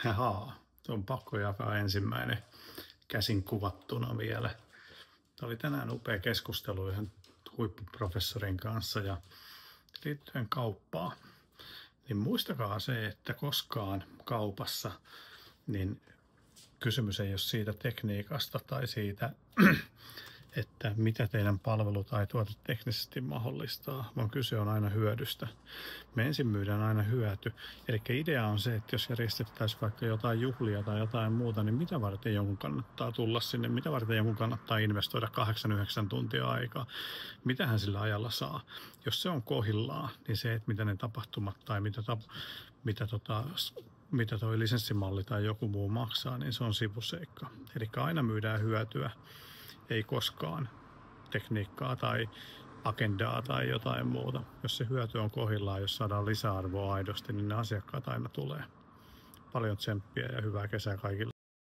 Jaha, on pakko jakaa ensimmäinen käsin kuvattuna vielä. Tämä oli tänään upea keskustelu yhden huippuprofessorin kanssa ja liittyen kauppaan. Niin muistakaa se, että koskaan kaupassa niin kysymys ei ole siitä tekniikasta tai siitä, että mitä teidän palvelu tai tuote teknisesti mahdollistaa, vaan kyse on aina hyödystä. Me ensin myydään aina hyöty. Eli idea on se, että jos järjestettäisiin vaikka jotain juhlia tai jotain muuta, niin mitä varten jonkun kannattaa tulla sinne, mitä varten jonkun kannattaa investoida 8-9 tuntia aikaa, mitä hän sillä ajalla saa. Jos se on kohdillaan, niin se, että mitä ne tapahtumat tai mitä toi lisenssimalli tai joku muu maksaa, niin se on sivuseikka. Eli aina myydään hyötyä, ei koskaan tekniikkaa tai agendaa tai jotain muuta. Jos se hyöty on kohdillaan, jos saadaan lisäarvoa aidosti, niin ne asiakkaat aina tulee. Paljon tsemppiä ja hyvää kesää kaikille.